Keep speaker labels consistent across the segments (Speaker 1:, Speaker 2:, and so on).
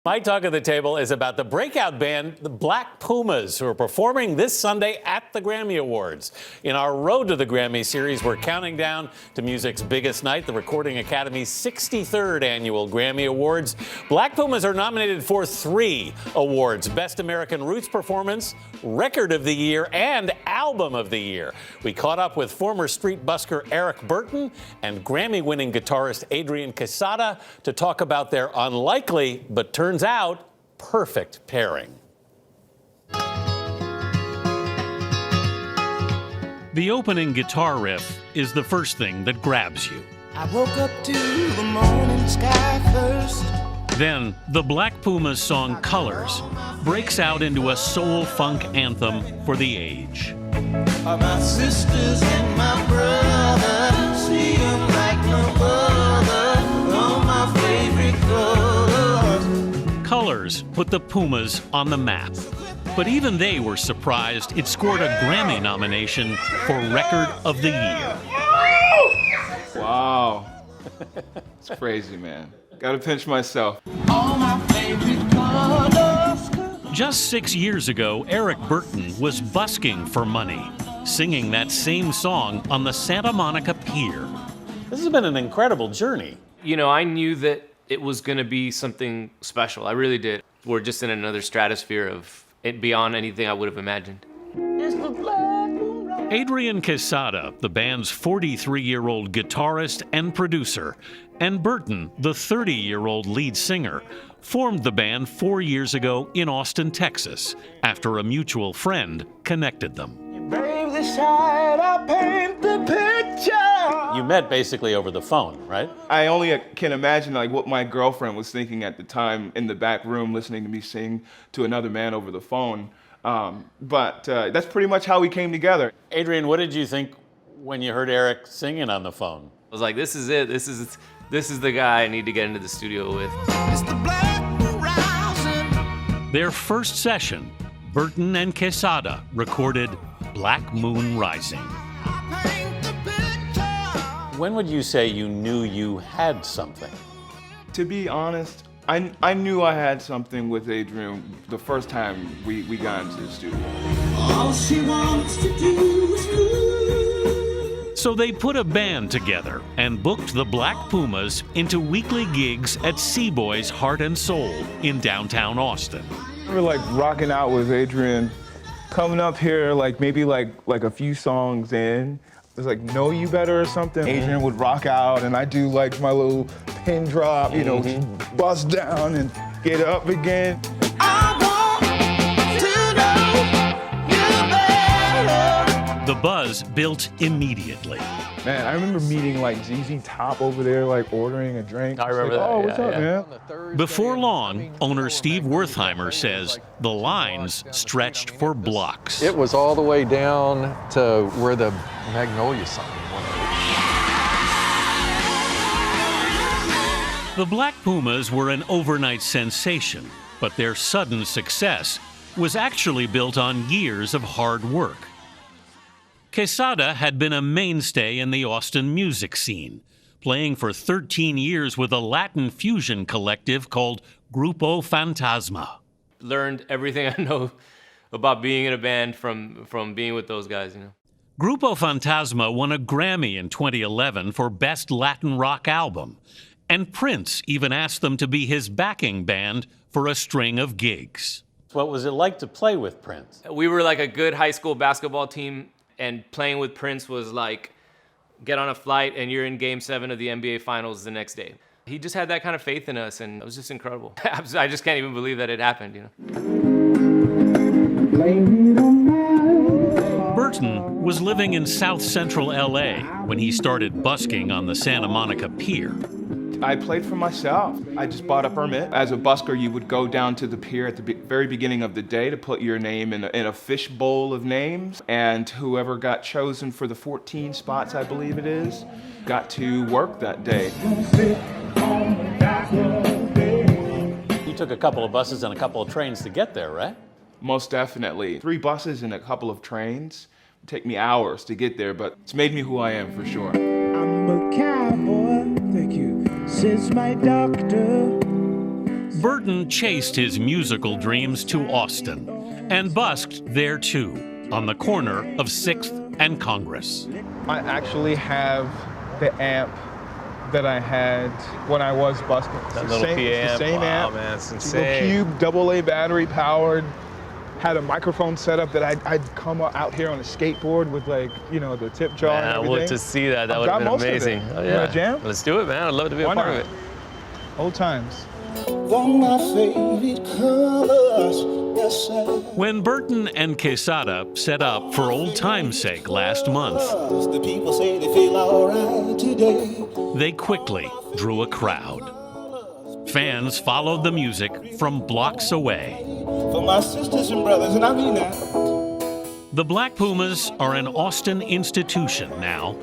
Speaker 1: My talk of the table is about the breakout band, the Black Pumas, who are performing this Sunday at the Grammy Awards. In our Road to the Grammy series, we're counting down to music's biggest night, the Recording Academy's 63rd annual Grammy Awards. Black Pumas are nominated for 3 awards: Best American Roots Performance, Record of the Year, and Album of the Year. We caught up with former street busker Eric Burton and Grammy-winning guitarist Adrian Quesada to talk about their unlikely, but turns out, perfect pairing. The opening guitar riff is the first thing that grabs you.
Speaker 2: I woke up to the morning sky first.
Speaker 1: Then, the Black Pumas song Colors breaks out into a soul funk anthem for the age.
Speaker 2: My sisters and my brothers, see 'em like no other, all my favorite colors.
Speaker 1: Colors put the Pumas on the map. But even they were surprised it scored a Grammy nomination for Record of the Year.
Speaker 3: Wow. It's crazy, man. Gotta pinch myself.
Speaker 2: All my favorite colors.
Speaker 1: Just 6 years ago, Eric Burton was busking for money, singing that same song on the Santa Monica Pier. This has been an incredible journey.
Speaker 4: You know, I knew that it was going to be something special. I really did. We're just in another stratosphere of it beyond anything I would have imagined.
Speaker 1: Adrian Quesada, the band's 43-year-old guitarist and producer, and Burton, the 30-year-old lead singer, formed the band 4 years ago in Austin, Texas, after a mutual friend connected them.
Speaker 2: Brave the side, I paint the picture.
Speaker 1: You met basically over the phone, right?
Speaker 3: I only can imagine like what my girlfriend was thinking at the time in the back room listening to me sing to another man over the phone. But that's pretty much how we came together.
Speaker 1: Adrian, what did you think when you heard Eric singing on the phone?
Speaker 4: I was like, this is it. This is the guy I need to get into the studio with.
Speaker 2: It's the black horizon.
Speaker 1: Their first session, Burton and Quesada recorded Black Moon Rising.
Speaker 2: I paint the picture.
Speaker 1: When would you say you knew you had something?
Speaker 3: To be honest, I knew I had something with Adrian the first time we got into the studio.
Speaker 2: All she wants to do is move.
Speaker 1: So they put a band together and booked the Black Pumas into weekly gigs at Seaboy's Heart and Soul in downtown Austin.
Speaker 3: We were like rocking out with Adrian, coming up here like maybe like a few songs in. It was like Know You Better or something. Adrian would rock out and I do like my little pin drop, you know, bust down and get up again.
Speaker 2: I want to know you better.
Speaker 1: The buzz built immediately.
Speaker 3: Man, I remember meeting like ZZ Top over there, like ordering a drink.
Speaker 1: I remember
Speaker 3: like,
Speaker 1: that,
Speaker 3: oh, what's
Speaker 1: yeah,
Speaker 3: up, man?
Speaker 1: Before long, owner Steve Wertheimer says the lines stretched for blocks.
Speaker 5: It was all the way down to where the Magnolia sign was.
Speaker 1: The Black Pumas were an overnight sensation, but their sudden success was actually built on years of hard work. Quesada had been a mainstay in the Austin music scene, playing for 13 years with a Latin fusion collective called Grupo Fantasma.
Speaker 4: Learned everything I know about being in a band from being with those guys, you know.
Speaker 1: Grupo Fantasma won a Grammy in 2011 for Best Latin Rock Album, and Prince even asked them to be his backing band for a string of gigs. What was it like to play with Prince?
Speaker 4: We were like a good high school basketball team, and playing with Prince was like get on a flight and you're in Game 7 of the NBA Finals the next day. He just had that kind of faith in us, and it was just incredible. I just can't even believe that it happened, you know.
Speaker 1: Burton was living in South Central LA when he started busking on the Santa Monica Pier.
Speaker 3: I played for myself. I just bought a permit. As a busker, you would go down to the pier at the very beginning of the day to put your name in a fish bowl of names, and whoever got chosen for the 14 spots, I believe it is, got to work that day.
Speaker 1: You took a couple of buses and a couple of trains to get there, right?
Speaker 3: Most definitely. 3 buses and a couple of trains. It'd take me hours to get there, but it's made me who I am for sure.
Speaker 2: I'm a cowboy, thank you, says my doctor.
Speaker 1: Burton chased his musical dreams to Austin and busked there too, on the corner of 6th and Congress.
Speaker 3: I actually have the amp that I had when I was busking.
Speaker 4: That little PA amp.
Speaker 3: The same
Speaker 4: Wow,
Speaker 3: amp.
Speaker 4: man, it's
Speaker 3: It's a little
Speaker 4: insane.
Speaker 3: Cube, AA battery powered. Had a microphone set up that I'd come out here on a skateboard with, like, you know, the tip jar and
Speaker 4: Man, I
Speaker 3: everything.
Speaker 4: would to see that. That
Speaker 3: I've
Speaker 4: would have
Speaker 3: got
Speaker 4: been
Speaker 3: most of it.
Speaker 4: amazing. Oh,
Speaker 3: You
Speaker 4: yeah.
Speaker 3: wanna jam?
Speaker 4: Let's do it, man. I'd love to be
Speaker 3: Why
Speaker 4: a part
Speaker 3: not?
Speaker 4: of it.
Speaker 3: Old times.
Speaker 2: My favorite colors, yes, sir.
Speaker 1: When Burton and Quesada set up for old time's sake last month,
Speaker 2: The people say they feel alright today.
Speaker 1: they quickly drew a crowd. Fans followed the music from blocks away.
Speaker 2: For my sisters and brothers, and I mean that.
Speaker 1: The Black Pumas are an Austin institution now.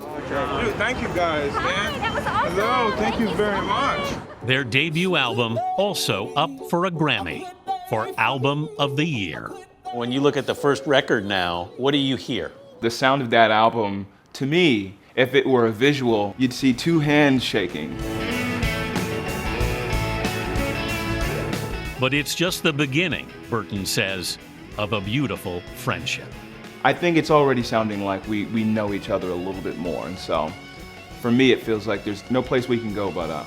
Speaker 3: Dude, thank you guys, man.
Speaker 6: Hi, that was awesome.
Speaker 3: Hello, thank you very much.
Speaker 1: Their debut album also up for a Grammy for Album of the Year. When you look at the first record now, what do you hear?
Speaker 3: The sound of that album, to me, if it were a visual, you'd see two hands shaking.
Speaker 1: But it's just the beginning, Burton says, of a beautiful friendship.
Speaker 3: I think it's already sounding like we know each other a little bit more, and so for me it feels like there's no place we can go but up.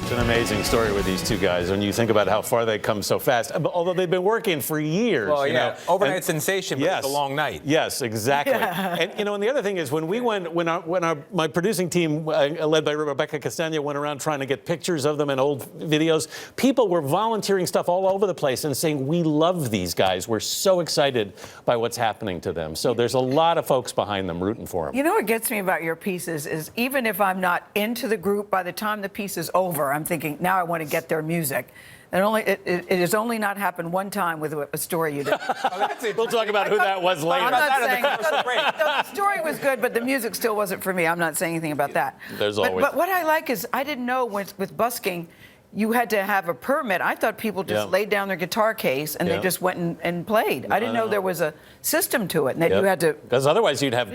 Speaker 1: It's an amazing story with these two guys when you think about how far they come so fast. Although they've been working for years.
Speaker 7: Well,
Speaker 1: you
Speaker 7: yeah,
Speaker 1: know.
Speaker 7: overnight
Speaker 1: And-
Speaker 7: sensation, but
Speaker 1: yes,
Speaker 7: it's a long night.
Speaker 1: Yes, exactly. And and the other thing is when we went, my producing team, led by Rebecca Castagna, went around trying to get pictures of them and old videos, people were volunteering stuff all over the place and saying, we love these guys. We're so excited by what's happening to them. So there's a lot of folks behind them rooting for them.
Speaker 8: You know what gets me about your pieces is even if I'm not into the group, by the time the piece is over, I'm thinking, now I want to get their music. And it has only not happened one time with a story you did.
Speaker 1: We'll talk about who that was later.
Speaker 8: I'm not saying the story was good, but the music still wasn't for me. I'm not saying anything about that.
Speaker 1: There's always.
Speaker 8: But what I like is I didn't know with busking, you had to have a permit. I thought people just laid down their guitar case and they just went and played. I didn't know there was a system to it and that you had to.
Speaker 1: Because otherwise you'd have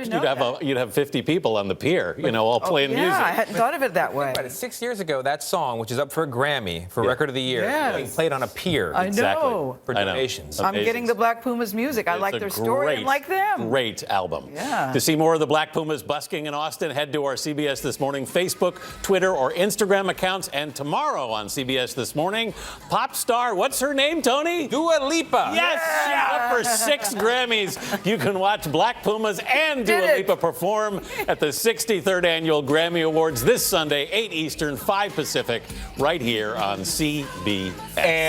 Speaker 1: 50 people on the pier, all playing music.
Speaker 8: Yeah, I hadn't thought of it that way.
Speaker 7: But 6 years ago, that song, which is up for a Grammy for Record of the Year,
Speaker 8: Yes.
Speaker 7: being played on a pier
Speaker 8: I
Speaker 1: Exactly.
Speaker 8: know.
Speaker 7: for
Speaker 1: I know.
Speaker 7: donations.
Speaker 8: I'm
Speaker 1: Amazing.
Speaker 8: getting the Black Pumas music. I like
Speaker 1: It's a
Speaker 8: their story and like them.
Speaker 1: Great album.
Speaker 8: Yeah.
Speaker 1: To see more of the Black Pumas busking in Austin, head to our CBS This Morning Facebook, Twitter, or Instagram accounts. And tomorrow on CBS This Morning, pop star, what's her name, Tony?
Speaker 7: Dua Lipa.
Speaker 1: Yes, up for 6 Grammys. You can watch Black Pumas and
Speaker 8: Did
Speaker 1: Dua
Speaker 8: it.
Speaker 1: Lipa perform at the 63rd Annual Grammy Awards this Sunday, 8 Eastern, 5 Pacific, right here on CBS.
Speaker 7: And